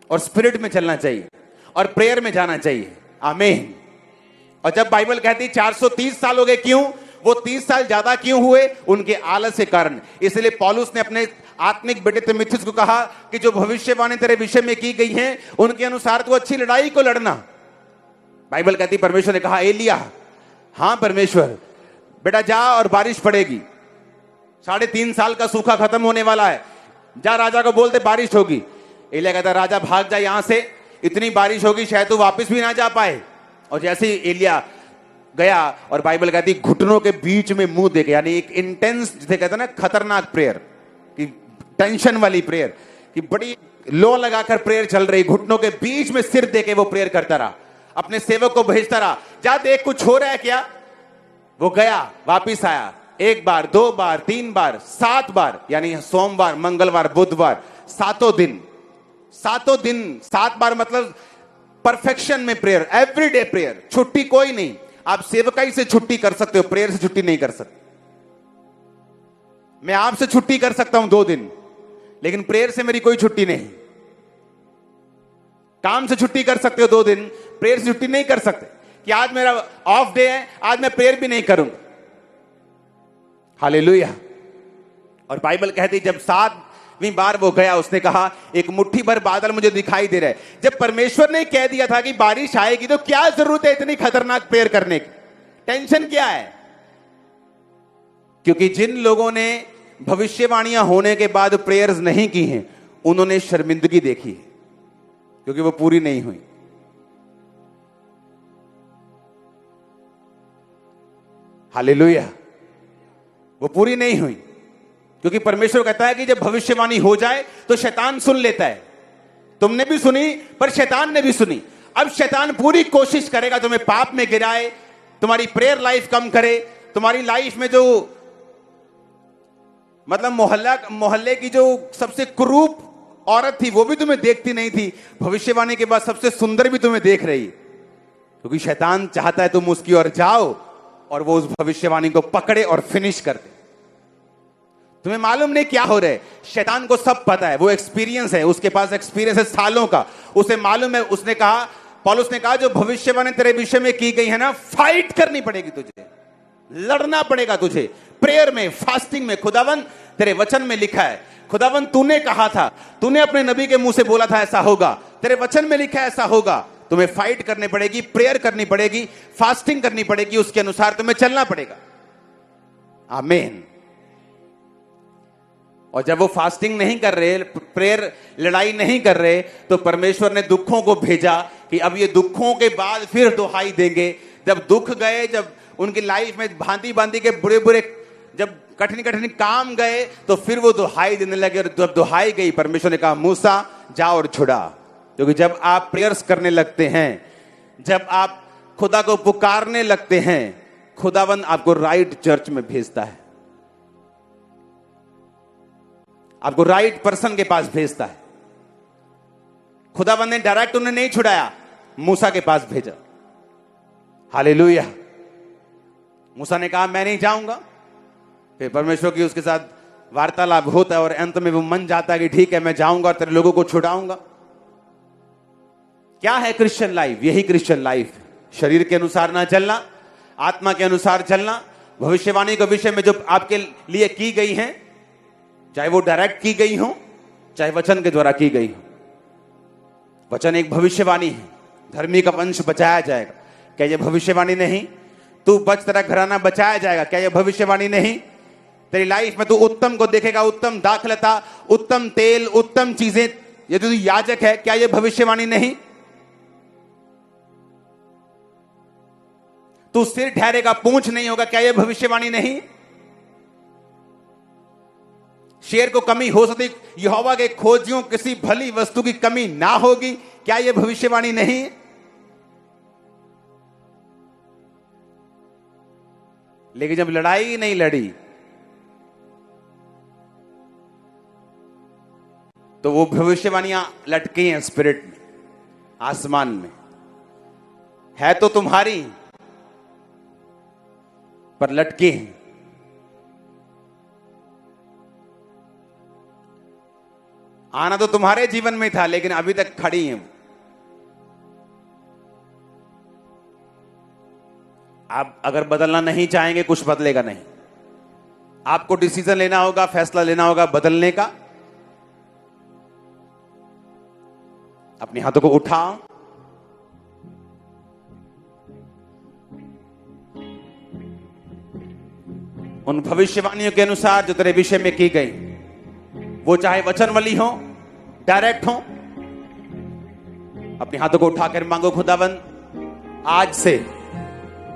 और स्पिरिट में चलना चाहिए और प्रेयर में जाना चाहिए। आमीन। और जब बाइबल कहती 430 साल हो गए, क्यों? वो 30 साल ज्यादा क्यों हुए? उनके आलस के कारण। इसलिए पौलुस ने अपने आत्मिक बेटे तीमुथियुस को कहा कि जो भविष्यवाणी तेरे विषय में की गई है उनके अनुसार तो अच्छी लड़ाई को लड़ना। बाइबल कहती परमेश्वर ने कहा एलिया, हां परमेश्वर, बेटा जा और बारिश पड़ेगी, 3.5 साल का सूखा खत्म होने वाला है, जा राजा को बोलते बारिश होगी। एलिया कहता राजा भाग जा यहां से, इतनी बारिश होगी शायद तो वापस भी ना जा पाए। और जैसे ही एलिया गया और बाइबल कहती घुटनों के बीच में मुंह देके, यानी एक इंटेंस जिसे कहते हैं ना खतरनाक प्रेयर, कि टेंशन वाली प्रेयर, कि बड़ी लो लगाकर प्रेयर चल रही, घुटनों के बीच में सिर देके वो प्रेयर करता रहा, अपने सेवक को भेजता रहा, जा देख कुछ हो रहा है क्या। वो गया, वापिस आया, 1 बार 2 बार 3 बार 7 बार, यानी सोमवार मंगलवार बुधवार, 7 दिन 7 बार, मतलब परफेक्शन में प्रेयर, एवरीडे प्रेयर, छुट्टी कोई नहीं। आप सेवकाई से छुट्टी कर सकते हो, प्रेयर से छुट्टी नहीं कर सकते। मैं आपसे छुट्टी कर सकता हूं 2 दिन, लेकिन प्रेयर से मेरी कोई छुट्टी नहीं। काम से छुट्टी कर सकते हो 2 दिन, प्रेयर से छुट्टी नहीं कर सकते कि आज मेरा ऑफ डे है, आज मैं प्रेयर भी नहीं करूंगा। हालेलुया। और बाइबल कहती जब 7वीं बार वो गया, उसने कहा एक मुट्ठी भर बादल मुझे दिखाई दे रहा है। जब परमेश्वर ने कह दिया था कि बारिश आएगी तो क्या जरूरत है इतनी खतरनाक प्रेयर करने की? टेंशन क्या है? क्योंकि जिन लोगों ने भविष्यवाणियां होने के बाद प्रेयर्स नहीं की हैं उन्होंने शर्मिंदगी देखी है, क्योंकि वो पूरी नहीं हुई। हालेलुया। वो पूरी नहीं हुई, क्योंकि परमेश्वर कहता है कि जब भविष्यवाणी हो जाए तो शैतान सुन लेता है। तुमने भी सुनी पर शैतान ने भी सुनी। अब शैतान पूरी कोशिश करेगा तुम्हें पाप में गिराए, तुम्हारी प्रेयर लाइफ कम करे, तुम्हारी लाइफ में जो मतलब मोहल्ले की जो सबसे कुरूप औरत थी वो भी तुम्हें देखती नहीं थी, भविष्यवाणी के बाद सबसे सुंदर भी तुम्हें देख रही, क्योंकि शैतान चाहता है तुम उसकी ओर जाओ और वो उस भविष्यवाणी को पकड़े और फिनिश कर दे। तुम्हें मालूम नहीं क्या हो रहा है, शैतान को सब पता है, वो एक्सपीरियंस है, उसके पास एक्सपीरियंस है सालों का, उसे मालूम है। उसने कहा, पौलुस ने कहा, जो भविष्यवाणी तेरे विषय में की गई है ना, फाइट करनी पड़ेगी तुझे, लड़ना पड़ेगा तुझे प्रेयर में, फास्टिंग में। खुदावन तेरे वचन में लिखा है, खुदावन तूने कहा था, तूने अपने नबी के मुंह से बोला था ऐसा होगा, तेरे वचन में लिखा है ऐसा होगा। तुम्हें फाइट करनी पड़ेगी, प्रेयर करनी पड़ेगी, फास्टिंग करनी पड़ेगी, उसके अनुसार तुम्हें चलना पड़ेगा। आमीन। और जब वो फास्टिंग नहीं कर रहे, प्रेयर, लड़ाई नहीं कर रहे, तो परमेश्वर ने दुखों को भेजा कि अब ये दुखों के बाद फिर दुहाई देंगे। जब दुख गए, जब उनकी लाइफ में भांति भांति के बुरे बुरे, जब कठिन कठिन काम गए, तो फिर वो दुहाई देने लगे। और जब दुहाई गई, परमेश्वर ने कहा मूसा जा और छुड़ा। क्योंकि जब आप प्रेयर्स करने लगते हैं, जब आप खुदा को पुकारने लगते हैं, खुदावन आपको राइट चर्च में भेजता है, आपको राइट पर्सन के पास भेजता है। खुदावन ने डायरेक्ट उन्हें नहीं छुड़ाया, मूसा के पास भेजा। हालेलुया। मूसा ने कहा मैं नहीं जाऊंगा, फिर परमेश्वर की उसके साथ वार्तालाप होता है और अंत में वो मन जाता है कि ठीक है मैं जाऊंगा और तेरे लोगों को छुड़ाऊंगा। क्या है क्रिश्चियन लाइफ? यही क्रिश्चियन लाइफ, शरीर के अनुसार ना चलना, आत्मा के अनुसार चलना। भविष्यवाणी के विषय में जो आपके लिए की गई है, चाहे वो डायरेक्ट की गई हो, चाहे वचन के द्वारा की गई हो। वचन एक भविष्यवाणी है, धर्मी का वंश बचाया जाएगा, क्या यह भविष्यवाणी नहीं? तू बच, तेरा घराना बचाया जाएगा, क्या यह भविष्यवाणी नहीं? तेरी लाइफ में तू उत्तम को देखेगा, उत्तम दाखलता, उत्तम तेल, उत्तम चीजें। यदि तू याजक है, क्या यह भविष्यवाणी नहीं? तू सिर ठहरेगा, पूंछ नहीं होगा, क्या यह भविष्यवाणी नहीं? शेर को कमी हो सकती, यहोवा के खोजियों किसी भली वस्तु की कमी ना होगी, क्या यह भविष्यवाणी नहीं? लेकिन जब लड़ाई नहीं लड़ी, तो वो भविष्यवाणियां लटकी हैं स्पिरिट में, आसमान में। है तो तुम्हारी, पर लटकी हैं। आना तो तुम्हारे जीवन में था, लेकिन अभी तक खड़ी हैं। आप अगर बदलना नहीं चाहेंगे, कुछ बदलेगा नहीं। आपको डिसीजन लेना होगा, फैसला लेना होगा बदलने का। अपने हाथों को उठाओ, उन भविष्यवाणियों के अनुसार जो तेरे विषय में की गई, वो चाहे वचन वाली हो, डायरेक्ट हो। अपने हाथों को उठाकर मांगो, खुदावन आज से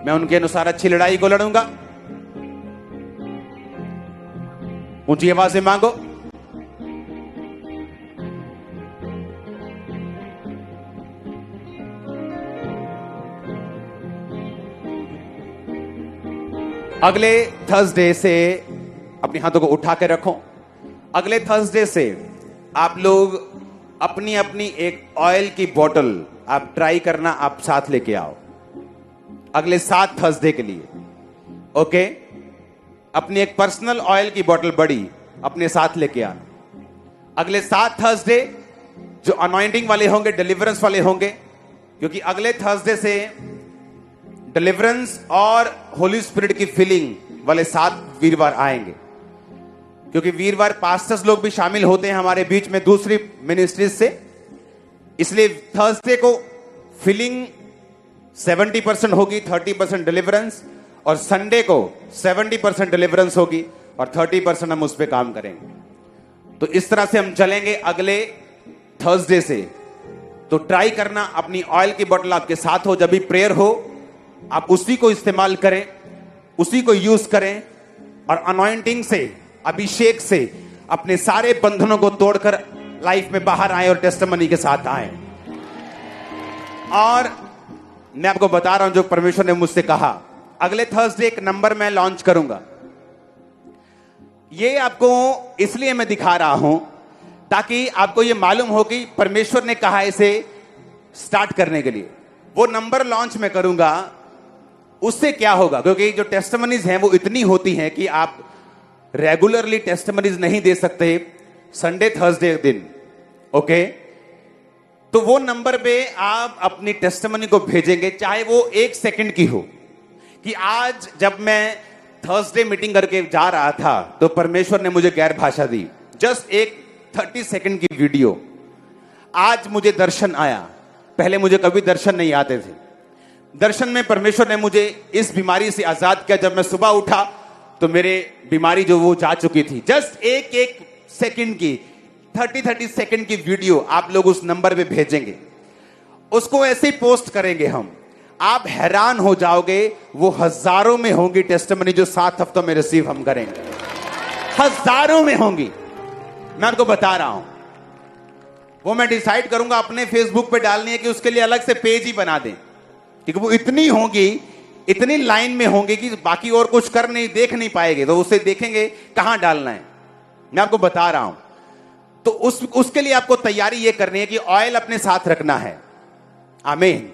मैं उनके अनुसार अच्छी लड़ाई को लड़ूंगा। ऊंची आवाज से मांगो। अगले थर्सडे से अपने हाथों को उठा के रखो। अगले थर्सडे से आप लोग अपनी अपनी एक ऑयल की बोतल आप ट्राई करना, आप साथ लेके आओ अगले 7 थर्सडे के लिए। ओके, अपनी एक पर्सनल ऑयल की बोतल बड़ी अपने साथ लेके आना। अगले 7 थर्सडे जो अनॉइंटिंग वाले होंगे, डिलीवरेंस वाले होंगे, क्योंकि अगले थर्सडे से डिलीवरेंस और होली स्पिरिट की फीलिंग वाले 7 वीरवार आएंगे। क्योंकि वीरवार पास्टर्स लोग भी शामिल होते हैं हमारे बीच में दूसरी मिनिस्ट्रीज से, इसलिए थर्सडे को फीलिंग 70% होगी, 30% डिलीवरेंस, और संडे को 70% डिलीवरेंस होगी और 30% हम उस पर काम करेंगे। तो इस तरह से हम चलेंगे अगले थर्सडे से। तो ट्राई करना, अपनी ऑयल की बोतल आपके साथ हो, जब भी प्रेयर हो आप उसी को इस्तेमाल करें, उसी को यूज करें, और अनॉइंटिंग से, अभिषेक से अपने सारे बंधनों को तोड़कर लाइफ में बाहर आए और टेस्टिमनी के साथ आए। और मैं आपको बता रहा हूं जो परमेश्वर ने मुझसे कहा, अगले थर्सडे एक नंबर मैं लॉन्च करूंगा। ये आपको इसलिए मैं दिखा रहा हूं ताकि आपको ये मालूम हो कि परमेश्वर ने कहा इसे स्टार्ट करने के लिए। वो नंबर लॉन्च मैं करूंगा, उससे क्या होगा, क्योंकि जो टेस्टिमनीज हैं वो इतनी होती हैं कि आप रेगुलरली टेस्टिमनीज नहीं दे सकते संडे थर्सडे दिन। ओके, तो वो नंबर पे आप अपनी टेस्टिमनी को भेजेंगे, चाहे वो 1 सेकंड की हो, कि आज जब मैं थर्सडे मीटिंग करके जा रहा था तो परमेश्वर ने मुझे गैर भाषा दी, जस्ट एक 30 सेकंड की वीडियो। आज मुझे दर्शन आया, पहले मुझे कभी दर्शन नहीं आते थे। दर्शन में परमेश्वर ने मुझे इस बीमारी से आजाद किया। जब मैं सुबह उठा तो मेरे बीमारी जो वो जा चुकी थी। जस्ट एक सेकंड की 30 सेकंड की वीडियो आप लोग उस नंबर पे भेजेंगे, उसको ऐसे ही पोस्ट करेंगे हम। आप हैरान हो जाओगे, वो हजारों में होंगी टेस्टिमनी जो 7 हफ्तों में रिसीव हम करेंगे, हजारों में होंगी। मैं आपको बता रहा हूं, वो मैं डिसाइड करूंगा अपने फेसबुक पे डालनी है कि उसके लिए अलग से पेज ही बना दें, क्योंकि वो इतनी होंगी, इतनी लाइन में होंगे कि बाकी और कुछ कर नहीं, देख नहीं पाएंगे, तो उसे देखेंगे कहां डालना है। मैं आपको बता रहा हूं, तो उसके लिए आपको तैयारी ये करनी है कि ऑयल अपने साथ रखना है। आमीन।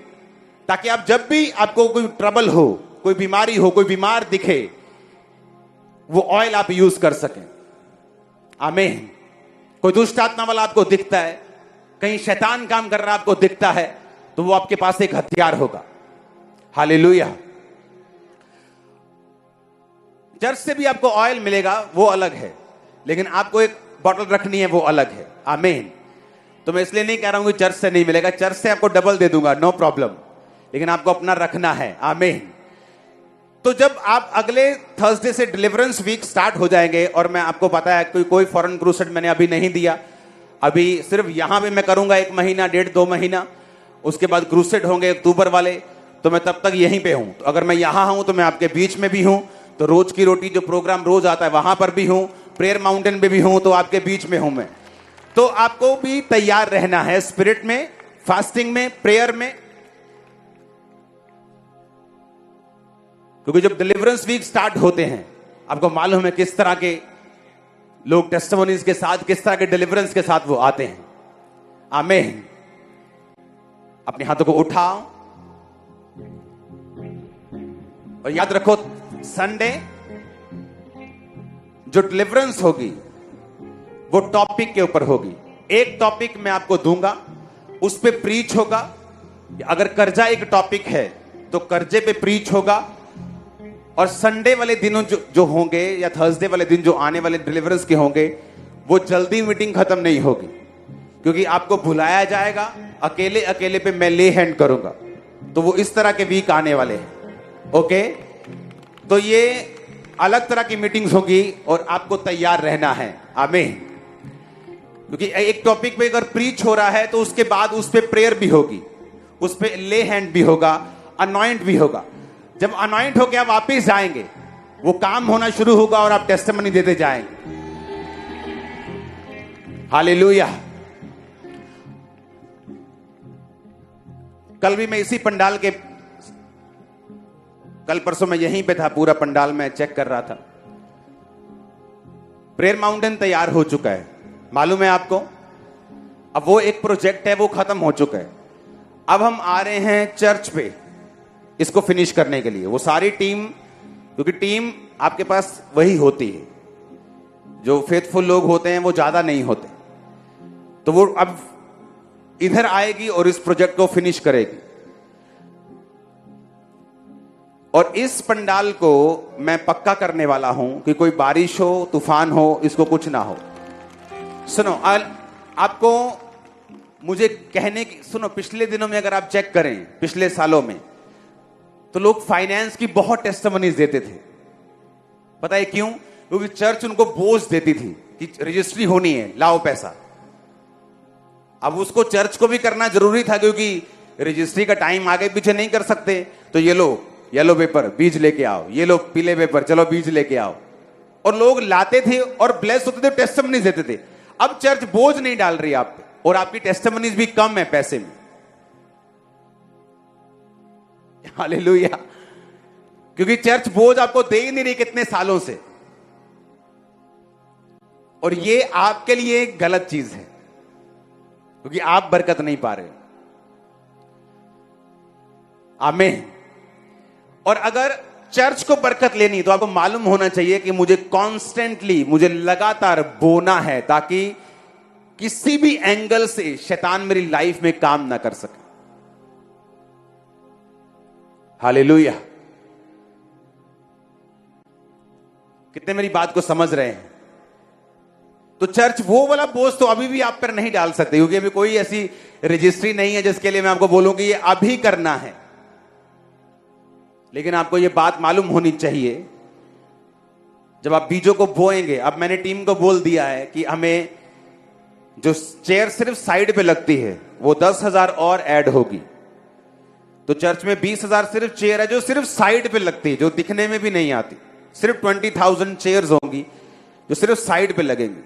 ताकि आप जब भी आपको कोई ट्रबल हो, कोई बीमारी हो, कोई बीमार दिखे, वो ऑयल आप यूज कर सकें। आमीन। कोई दुष्ट आत्मा वाला आपको दिखता है, कहीं शैतान काम कर रहा आपको दिखता है, तो वो आपके पास एक हथियार होगा। हालेलुया। चर्च से भी आपको ऑयल मिलेगा, वो अलग है, लेकिन आपको एक बॉटल रखनी है, वो अलग है। आमीन। तो मैं इसलिए नहीं कह रहा हूं कि चर्च से नहीं मिलेगा, चर्च से आपको डबल दे दूंगा, नो प्रॉब्लम, लेकिन आपको अपना रखना है। आमीन। तो जब आप अगले थर्सडे से डिलीवरेंस वीक स्टार्ट हो जाएंगे, और मैं आपको पता है कोई फॉरेन क्रूसेड मैंने अभी नहीं दिया, अभी सिर्फ यहां पे मैं करूंगा 1 महीना, 1.5-2 महीना, उसके बाद क्रूसेड होंगे अक्टूबर वाले, तो मैं तब तक यहीं पे हूं। तो अगर मैं यहां हूं तो मैं आपके बीच में भी हूं, तो रोज की रोटी जो प्रोग्राम रोज आता है वहां पर भी हूं, प्रेयर माउंटेन पे भी हूं, तो आपके बीच में हूं मैं। तो आपको भी तैयार रहना है, स्पिरिट में, फास्टिंग में, प्रेयर में, क्योंकि जब डिलीवरेंस वीक स्टार्ट होते हैं, आपको मालूम है किस तरह के लोग टेस्टिमोनीज के साथ, किस तरह के डिलीवरेंस के साथ वो आते हैं। आमीन। अपने हाथों को उठाओ और याद रखो, संडे जो डिलीवरेंस होगी वो टॉपिक के ऊपर होगी। एक टॉपिक मैं आपको दूंगा, उस पे प्रीच होगा। अगर कर्जा एक टॉपिक है तो कर्जे पे प्रीच होगा। और संडे वाले दिनों जो होंगे, या थर्सडे वाले दिन जो आने वाले डिलीवरेंस के होंगे, वो जल्दी मीटिंग खत्म नहीं होगी, क्योंकि आपको बुलाया जाएगा, अकेले अकेले पे मैं ले हैंड करूंगा। तो वो इस तरह के वीक आने वाले हैं। ओके, तो ये अलग तरह की मीटिंग्स होगी और आपको तैयार रहना है। आमीन। क्योंकि एक टॉपिक पे अगर प्रीच हो रहा है तो उसके बाद उस पे प्रेयर भी होगी, उस पे ले हैंड भी होगा, अनॉइंट भी होगा। जब अनॉइंट होके आप वापिस जाएंगे, वो काम होना शुरू होगा और आप टेस्टिमनी देते जाएंगे। हालेलुया। कल भी मैं इसी पंडाल के, कल परसों मैं यहीं पे था, पूरा पंडाल में चेक कर रहा था। प्रेयर माउंटेन तैयार हो चुका है, मालूम है आपको। अब वो एक प्रोजेक्ट है, वो खत्म हो चुका है। अब हम आ रहे हैं चर्च पे इसको फिनिश करने के लिए। वो सारी टीम, क्योंकि टीम आपके पास वही होती है, जो फेथफुल लोग होते हैं वो ज्यादा नहीं होते, तो वो अब इधर आएगी और इस प्रोजेक्ट को फिनिश करेगी। और इस पंडाल को मैं पक्का करने वाला हूं कि कोई बारिश हो, तूफान हो, इसको कुछ ना हो। सुनो, आपको मुझे कहने की, सुनो, पिछले दिनों में अगर आप चेक करें, पिछले सालों में, तो लोग फाइनेंस की बहुत टेस्टिमनीज देते थे। पता है क्यों? क्योंकि चर्च उनको बोझ देती थी कि रजिस्ट्री होनी है, लाओ पैसा। अब उसको चर्च को भी करना जरूरी था, क्योंकि रजिस्ट्री का टाइम आगे पीछे नहीं कर सकते। तो ये लो येलो पेपर, बीज लेके आओ, ये लो पीले पेपर, चलो बीज लेके आओ। और लोग लाते थे और ब्लेस होते थे, टेस्टिमनीज देते थे। अब चर्च बोझ नहीं डाल रही आप पे, और आपकी टेस्टिमनीज भी कम है पैसे में। हालेलुया। क्योंकि चर्च बोझ आपको दे ही नहीं रही कितने सालों से, और ये आपके लिए एक गलत चीज है, क्योंकि आप बरकत नहीं पा रहे हो। आमीन। और अगर चर्च को बरकत लेनी तो आपको मालूम होना चाहिए कि मुझे कॉन्स्टेंटली, मुझे लगातार बोना है, ताकि किसी भी एंगल से शैतान मेरी लाइफ में काम ना कर सके। हालेलुया। कितने मेरी बात को समझ रहे हैं? तो चर्च वो वाला बोझ तो अभी भी आप पर नहीं डाल सकते, क्योंकि अभी कोई ऐसी रजिस्ट्री नहीं है जिसके लिए मैं आपको बोलूं कि ये अभी करना है। लेकिन आपको ये बात मालूम होनी चाहिए, जब आप बीजों को बोएंगे, अब मैंने टीम को बोल दिया है कि हमें जो चेयर सिर्फ साइड पे लगती है वो 10,000 और ऐड होगी। तो चर्च में 20,000 सिर्फ चेयर है जो सिर्फ साइड पे लगती है, जो दिखने में भी नहीं आती। सिर्फ 20,000 चेयर्स होंगी जो सिर्फ साइड पे लगेंगी।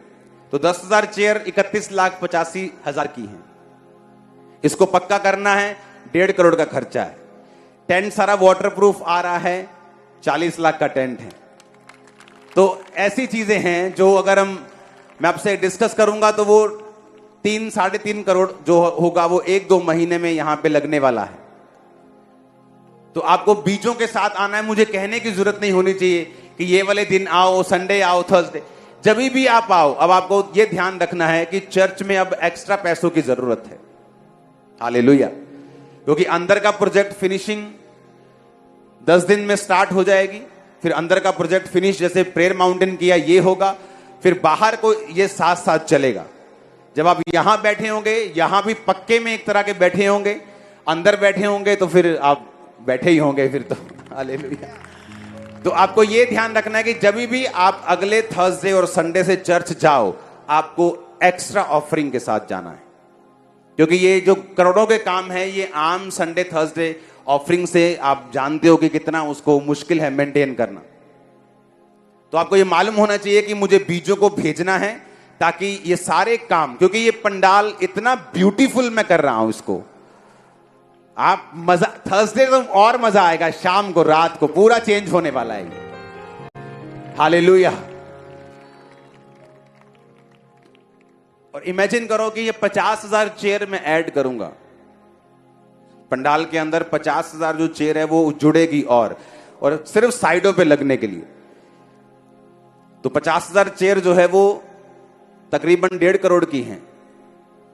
तो 10,000 चेयर 31,85,000 की है। इसको पक्का करना है, 1.5 करोड़ का खर्चा है। टेंट सारा वाटरप्रूफ आ रहा है, 40 लाख का टेंट है। तो ऐसी चीजें हैं जो अगर मैं आपसे डिस्कस करूंगा तो वो 3-3.5 करोड़ जो होगा वो 1-2 महीने में यहां पे लगने वाला है। तो आपको बीजों के साथ आना है। मुझे कहने की जरूरत नहीं होनी चाहिए कि ये वाले दिन आओ, संडे आओ, थर्सडे, जब भी आप आओ। अब आपको ये ध्यान रखना है कि चर्च में अब एक्स्ट्रा पैसों की जरूरत है। हालेलुया। क्योंकि अंदर का प्रोजेक्ट फिनिशिंग 10 दिन में स्टार्ट हो जाएगी। फिर अंदर का प्रोजेक्ट फिनिश, जैसे प्रेयर माउंटेन किया, ये होगा। फिर बाहर को ये साथ साथ चलेगा। जब आप यहां बैठे होंगे, यहां भी पक्के में एक तरह के बैठे होंगे, अंदर बैठे होंगे, तो फिर आप बैठे ही होंगे फिर तो। हालेलुया। तो आपको यह ध्यान रखना है कि जब भी आप अगले थर्सडे और संडे से चर्च जाओ, आपको एक्स्ट्रा ऑफरिंग के साथ जाना है। क्योंकि ये जो करोड़ों के काम है, ये आम संडे थर्सडे ऑफरिंग से आप जानते हो कि कितना उसको मुश्किल है मेंटेन करना। तो आपको ये मालूम होना चाहिए कि मुझे बीजों को भेजना है, ताकि ये सारे काम, क्योंकि ये पंडाल इतना ब्यूटीफुल मैं कर रहा हूं इसको, आप मजा, थर्सडे तो और मजा आएगा, शाम को, रात को पूरा चेंज होने वाला है ये। हालेलुया। और इमेजिन करो कि ये 50,000 चेयर में ऐड करूंगा पंडाल के अंदर। 50,000 जो चेयर है वो जुड़ेगी और सिर्फ साइडों पे लगने के लिए। तो 50,000 चेयर जो है वो तकरीबन 1.5 करोड़ की हैं।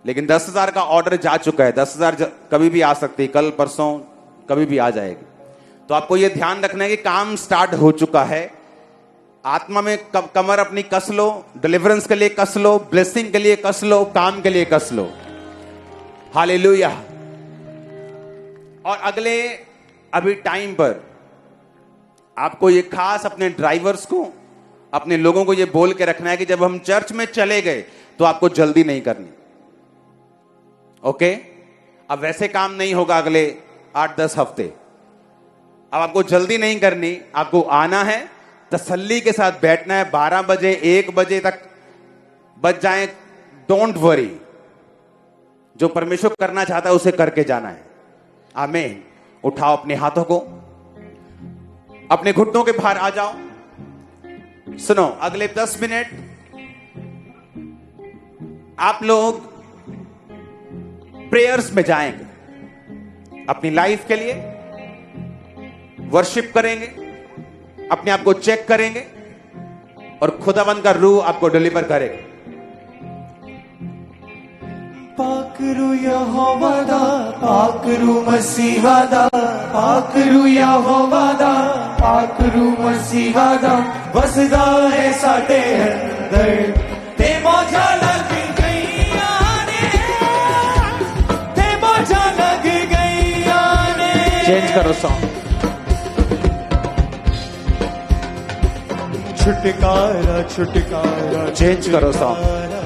लेकिन 10,000 का ऑर्डर जा चुका है। 10,000 कभी भी आ सकती है, कल परसों कभी भी आ जाएगी। तो आपको यह ध्यान रखना है कि काम स्टार्ट हो चुका है। आत्मा में कमर अपनी कस लो, डिलीवरेंस के लिए कस लो, ब्लेसिंग के लिए कस लो, काम के लिए कस लो। हालेलुया। और अगले अभी टाइम पर आपको ये खास अपने ड्राइवर्स को, अपने लोगों को ये बोल के रखना है कि जब हम चर्च में चले गए तो आपको जल्दी नहीं करनी। ओके? अब वैसे काम नहीं होगा अगले 8-10 हफ्ते। अब आपको जल्दी नहीं करनी, आपको आना है, तसल्ली के साथ बैठना है। 12 बजे 1 बजे तक बच जाए, डोंट वरी। जो परमेश्वर करना चाहता है उसे करके जाना है। आमीन। उठाओ अपने हाथों को, अपने घुटनों के बाहर आ जाओ। सुनो, अगले 10 मिनट आप लोग प्रेयर्स में जाएंगे, अपनी लाइफ के लिए वर्शिप करेंगे, अपने आप को चेक करेंगे और खुदावंद का रूह आपको डिलीवर करेगा। पाकरू यहोवा दा, पाकरू मसीहा दा, पाकरू यहोवा दा, पाकरू मसीहा दा, वसदा है साडे अंदर। ते मौजा लग गईयां ने, ते मौजा लग गईयां ने। चेंज करो सॉन्ग। छुटकारा छुटकारा चेंज करो सॉन्ग।